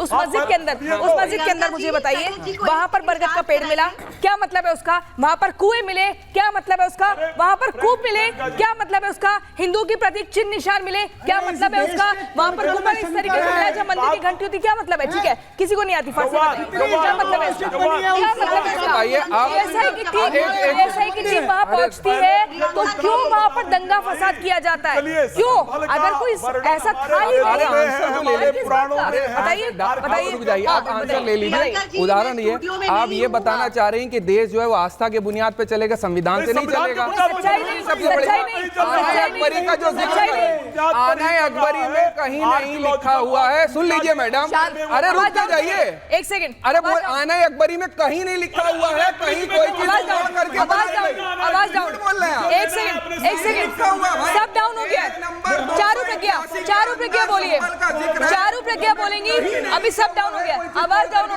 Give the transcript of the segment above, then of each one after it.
उस मस्जिद के अंदर मुझे बताइए, वहां पर बरगद का पेड़ मिला, क्या मतलब है उसका? वहां पर कुएं मिले, क्या मतलब है उसका? वहां पर कूप मिले, क्या मतलब है उसका? हिंदू की प्रतीक चिन्ह निशान मिले, क्या मतलब है उसका? वहां पर गुंबद इस तरीके से मिला जब मंदिर की घंटी होती, क्या मतलब है? ठीक है, किसी को नहीं आती फांसी, क्या मतलब है इसका? क्या मतलब है इसका? एएसआई की टीम वहां पहुंचती है तो क्यों वहां पर दंगा फसाद किया जाता है? क्यों? अगर कोई ऐसा था ही बताइए, आप आंसर ले लीजिए। उदाहरण ये, आप ये बताना चाह रहे हैं कि देश जो है वो आस्था के बुनियाद पे चलेगा, संविधान से नहीं चलेगा। अकबरी का जो जिक्र है, आना अकबरी में कहीं नहीं लिखा हुआ है। सुन लीजिए मैडम, अरे रुक जाइए एक सेकंड। अरे आना अकबरी में कहीं नहीं लिखा हुआ है, कहीं कोई चीज करके आवाज डाउन बोल रहे हैं। एक सेकंड सब डाउन हो गया। चारू प्रज्ञा बोलिए, चारू प्रज्ञा बोलेंगी। अभी सब डाउन हो गया, आवाज डाउन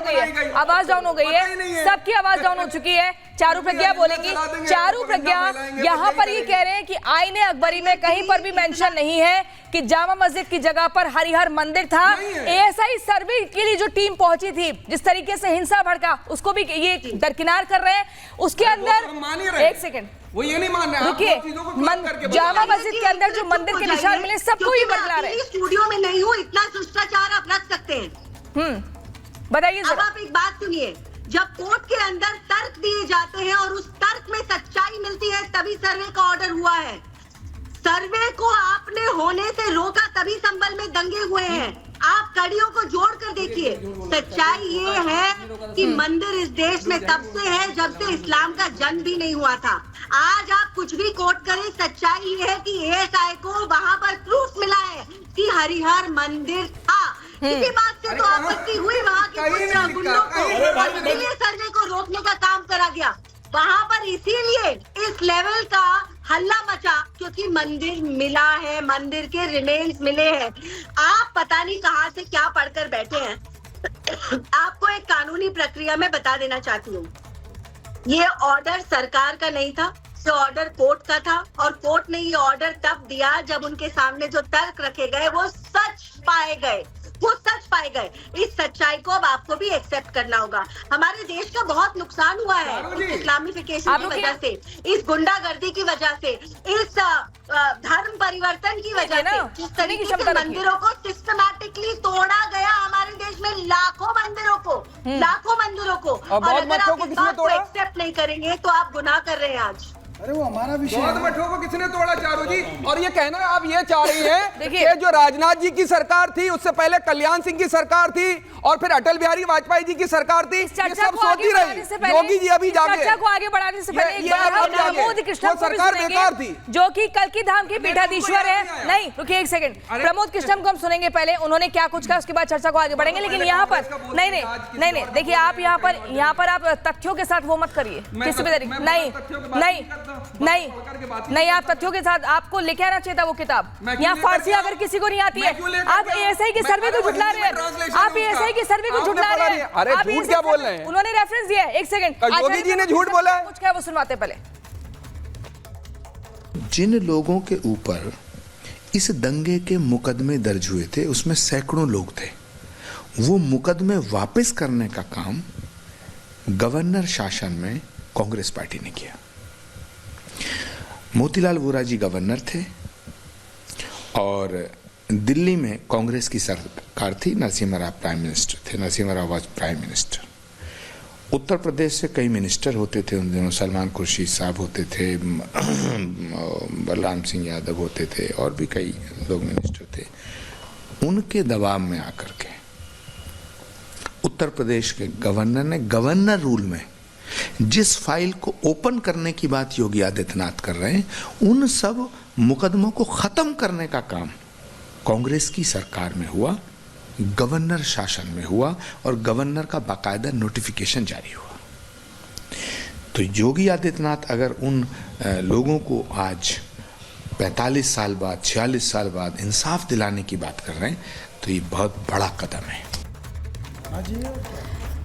हो गई है, सबकी आवाज डाउन हो चुकी है। चारू प्रज्ञा बोलेंगी। चारू प्रज्ञा यहाँ पर ये कह रहे हैं कि आईने अकबरी में कहीं पर भी मेंशन नहीं है कि जामा मस्जिद की जगह पर हरिहर मंदिर था। एएसआई सर्वे के लिए जो टीम पहुंची थी, जिस तरीके से हिंसा भड़का, उसको भी ये दरकिनार कर रहे हैं। उसके अंदर एक सेकंड, वो ये नहीं मान रहे। देखिए, जामा मस्जिद के अंदर जो मंदिर के निशान मिले, सबको ये बदला रहे। स्टूडियो में नहीं हो, इतना शिष्टाचार आप रख सकते हैं। बताइए। अब आप एक बात सुनिए, जब कोर्ट के अंदर तर्क दिए जाते हैं और उस तर्क में सच्चाई मिलती है, तभी सर्वे का ऑर्डर हुआ है। सर्वे को आपने होने से रोका, तभी संभल में दंगे हुए हैं। आप कड़ियों को जोड़कर देखिए। सच्चाई ये है कि मंदिर इस देश में तब से है जब से इस्लाम का जन्म भी नहीं हुआ था। आज आप कुछ भी कोट करें, सच्चाई ये है कि एएसआई को वहां पर प्रूफ मिला है कि हरिहर मंदिर था। किसी बात से तो आपत्ति हुई वहाँ के कुछ गुंडों को, और इसीलिए सर्वे को रोकने का काम करा गया वहाँ पर। इसीलिए इस लेवल का हल्ला मचा क्योंकि मंदिर मिला है, मंदिर के रिमेन्स मिले हैं। आप पता नहीं कहाँ से क्या पढ़कर बैठे हैं। आपको एक कानूनी प्रक्रिया में बता देना चाहती हूँ, ये ऑर्डर सरकार का नहीं था, ये ऑर्डर कोर्ट का था। और कोर्ट ने ये ऑर्डर तब दिया जब उनके सामने जो तर्क रखे गए वो सच पाए गए। इस सच्चाई को अब आपको भी एक्सेप्ट करना होगा। हमारे देश का बहुत नुकसान हुआ है इस इस्लामिफिकेशन की वजह से, इस गुंडागर्दी की वजह से, इस धर्म परिवर्तन की वजह से। जिस तरीके से मंदिरों को सिस्टमैटिकली तोड़ा गया हमारे देश में, लाखों मंदिरों को और अगर आप इस बात को एक्सेप्ट नहीं करेंगे तो आप गुनाह कर रहे हैं आज। अरे वो हमारा विषय है। बौद्ध मठों को किसने तोड़ा चारू जी? और ये कहना आप ये चाह रही हैं कि जो राजनाथ जी की सरकार थी, उससे पहले कल्याण सिंह की सरकार थी, और फिर अटल बिहारी वाजपेयी जी की सरकार थी। ये सब सोती रही। योगी जी अभी जाके चर्चा को आगे बढ़ाने से पहले प्रमोद कृष्णम को सरकार बेकार थी, जो कि कल्की धाम के पीठाधीश्वर है। नहीं रुकिए एक सेकंड, प्रमोद कृष्णम को हम सुनेंगे पहले, उन्होंने क्या कुछ कहा, उसके बाद चर्चा को आगे बढ़ेंगे। लेकिन यहाँ पर नहीं, देखिए आप यहाँ पर आप तथ्यों के साथ वो मत करिए किसी भी तरीके। नहीं, आप तथ्यों के साथ, आपको लेके आना चाहिए था वो किताब। यहाँ फारसी अगर किसी को नहीं आती है, आप एएसआई के सर्वे को झुठला रहे हैं, आप एएसआई के सर्वे को झुठला रहे हैं। अरे झूठ क्या बोल रहे हैं? उन्होंने रेफरेंस दिया है। एक सेकंड, योगी जी ने झूठ बोला है। कुछ क्या वो सुनवाते पहले। जिन लोगों के ऊपर इस दंगे के मुकदमे दर्ज हुए थे, उसमें सैकड़ों लोग थे। वो मुकदमे वापस करने का काम गवर्नर शासन में कांग्रेस पार्टी ने किया। मोतीलाल वोरा जी गवर्नर थे और दिल्ली में कांग्रेस की सरकार थी, नरसिम्हा राव प्राइम मिनिस्टर थे, Narasimha Rao was prime minister. Uttar Pradesh से कई मिनिस्टर होते थे उन दिनों, सलमान खुर्शीद साहब होते थे, बलराम सिंह यादव होते थे, और भी कई लोग मिनिस्टर थे। उनके दबाव में आकर के उत्तर प्रदेश के गवर्नर ने गवर्नर रूल में जिस फाइल को ओपन करने की बात योगी आदित्यनाथ कर रहे हैं, उन सब मुकदमों को खत्म करने का काम कांग्रेस की सरकार में हुआ, गवर्नर शासन में हुआ, और गवर्नर का बाकायदा नोटिफिकेशन जारी हुआ। तो योगी आदित्यनाथ अगर उन लोगों को आज 45 साल बाद, 46 साल बाद इंसाफ दिलाने की बात कर रहे हैं, तो ये बहुत बड़ा कदम है।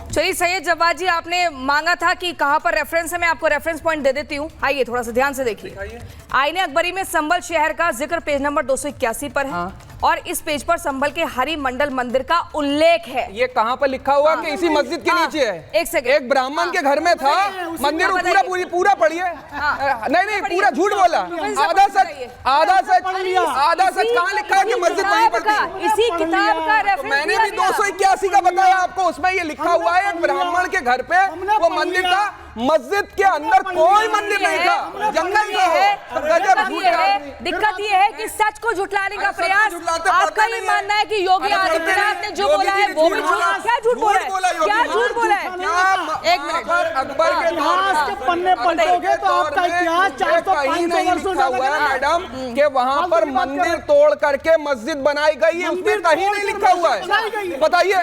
चलिए सैयद जवाद जी, आपने मांगा था कि कहां पर रेफरेंस है, मैं आपको रेफरेंस पॉइंट दे देती हूं। आइए थोड़ा सा ध्यान से देखिए। आईने अकबरी में संभल शहर का जिक्र पेज नंबर 281 पर है। और इस पेज पर संभल के हरि मंडल मंदिर का उल्लेख है। ये कहाँ पर लिखा हुआ कि इसी मस्जिद के नीचे है? एक सेकंड, एक ब्राह्मण के घर में था मंदिर, पूरा पढ़िए। नहीं पूरा झूठ बोला, आधा सच कहाँ लिखा है कि मस्जिद वहीं पर थी? इसी किताब का रेफरेंस मैंने भी 281 का बताया आपको, उसमें ये लिखा हुआ है एक ब्राह्मण के घर पे वो मंदिर था, मस्जिद के अंदर कोई मंदिर नहीं था, जंगल है। दिक्कत ये है कि सच को झुटलाने का प्रयास, आपका ये मानना है कि योगी आदित्यनाथ ने जो बोला है वो भी झूठ, क्या झूठ बोला है? क्या झूठ बोला है? एक मिनट, अकबर के इतिहास के पन्ने पलटोगे तो आपका इतिहास 400-500 वर्षों से हुआ है मैडम कि वहाँ पर मंदिर तोड़ करके मस्जिद बनाई गई है, उसमें कहीं नहीं लिखा हुआ है। बताइए,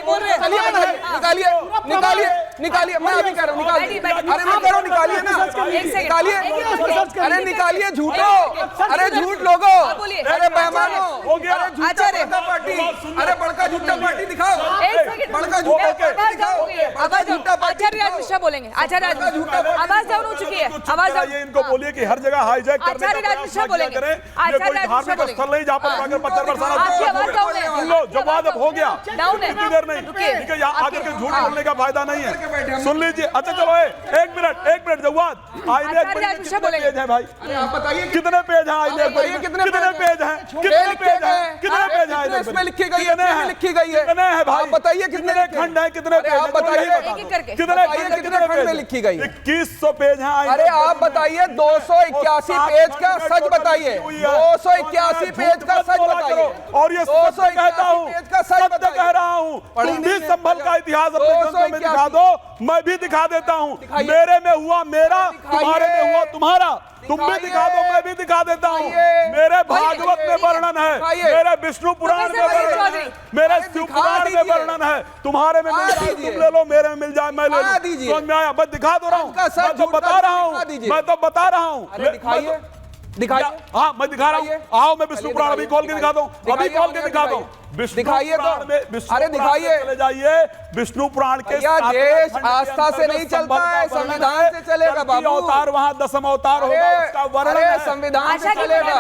निकालिए, मैं अभी कह रहा हूँ, अरे मैं करो, निकालिए ना, निकालिए, अरे निकालिए झूठो, अरे झूठ लोगो, अरे बेईमानो, अरे पार्टी, अरे बड़का झूठा पार्टी दिखाओ, बड़का झूठा पार्टी दिखाओ, आचार्य राज मिश्रा बोलेंगे। आचार्य राज, आवाज डाउन हो चुकी है, आवाज डाउन। इनको बोलिए कि हर जगह हाईजैक करने आचार्य राज मिश्रा बोलेंगे, आचार्य राज मिश्रा स्थल नहीं जहाँ पर अगर पत्थर बरसाना, आपकी आवाज डाउन है, सुन लो, जवाब अब हो गया, डाउन है, इतनी देर नहीं, ठीक है, यहाँ आकर के झूठ बोलने का फायदा नहीं है। सुन लीजिए, अच्छा चलो एक मिनट जवाब, आईने पेज है भाई, कितने पेज है आईने, कितने पेज है, इसमें लिखी गई है, कितने है भाई, बताइए कितने खंड है, कितने पेज, आप बताइए कितने खंड में लिखी गई? 2100 पेज है। अरे आप बताइए 281 पेज का सच बताइए, 281 पेज का सच बताइए, और ये 281 कहता हूँ, सत्य कह रहा हूँ। तुम भी संभल का इतिहास अपने ग्रंथों में दिखा दो, मैं भी दिखा देता हूँ, मेरे में हुआ मेरा, तुम्हारे में हुआ तुम्हारा, तुम भी दिखा दो, मैं भी दिखा देता हूँ। मेरे भागवत में वर्णन है, मेरे विष्णु पुराण में वर्णन है, मेरे शिव पुराण में वर्णन है, तुम्हारे में मिल जाए तुम ले लो, मेरे में मिल जाए मैं ले लूं, समझ में आया? मैं दिखा दो रहा हूँ, मैं तो बता रहा हूँ, दिखाइए, हाँ मैं दिखा रहा हूँ, आओ मैं विष्णु पुराण अभी खोल के दिखा दूं, अभी खोल के दिखा दूं, दिखाइए तो, अरे दिखाइए, चले जाइए विष्णु पुराण के। देश आस्था से नहीं चलता है, संविधान से चलेगा बाबू। अवतार वहाँ 10 अवतार होगा, उसका वर्णन है, संविधान से चलेगा।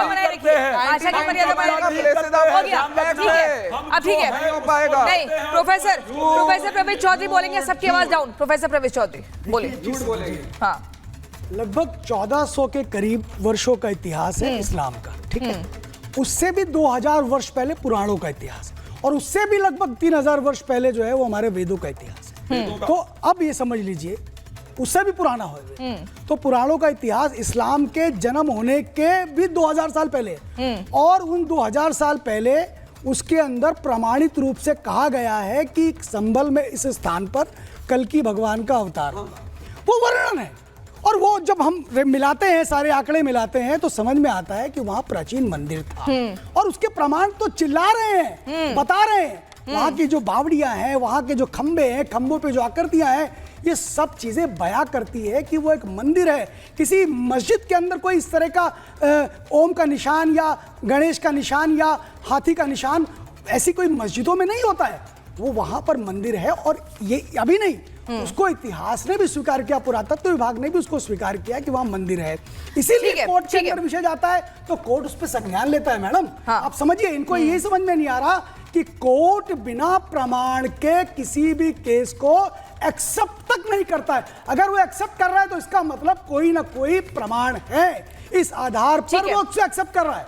आशा की मर्यादा हो गया, ठीक है, हो पाएगा नहीं। प्रोफेसर प्रवेश चौधरी बोलेंगे, सबकी आवाज डाउन। प्रोफेसर प्रवेश चौधरी बोलिए। हाँ, लगभग 1400 के करीब वर्षों का इतिहास है इस्लाम का, ठीक है। उससे भी 2000 वर्ष पहले पुराणों का इतिहास है, और उससे भी लगभग 3000 वर्ष पहले जो है वो हमारे वेदों का इतिहास है। तो अब ये समझ लीजिए, उससे भी पुराना हो गया, तो पुराणों का इतिहास इस्लाम के जन्म होने के भी 2000 साल पहले, और उन 2000 साल पहले उसके अंदर प्रमाणित रूप से कहा गया है कि संभल में इस स्थान पर कल्कि भगवान का अवतार होगा, वो वर्णन है। और वो जब हम मिलाते हैं, सारे आंकड़े मिलाते हैं, तो समझ में आता है कि वहां प्राचीन मंदिर था, और उसके प्रमाण तो चिल्ला रहे हैं, बता रहे हैं। वहां की जो बावड़ियां हैं, वहां के जो खंबे हैं, खंबों पे जो आकृतियां हैं, ये सब चीजें बयां करती है कि वो एक मंदिर है। किसी मस्जिद के अंदर कोई इस तरह का ओम का निशान या गणेश का निशान या हाथी का निशान ऐसी कोई मस्जिदों में नहीं होता है, वो वहां पर मंदिर है। और ये अभी नहीं, उसको इतिहास ने भी स्वीकार किया, पुरातत्व विभाग ने भी उसको स्वीकार किया कि वहां मंदिर है। इसीलिए कोर्ट के अंदर विषय जाता है तो कोर्ट उस पर संज्ञान लेता है। मैडम, आप समझिए, इनको यही समझ में नहीं आ रहा कि कोर्ट बिना प्रमाण के किसी भी केस को एक्सेप्ट तक नहीं करता है। अगर वो एक्सेप्ट कर रहा है तो इसका मतलब कोई ना कोई प्रमाण है, इस आधार पर वो उससे एक्सेप्ट कर रहा है।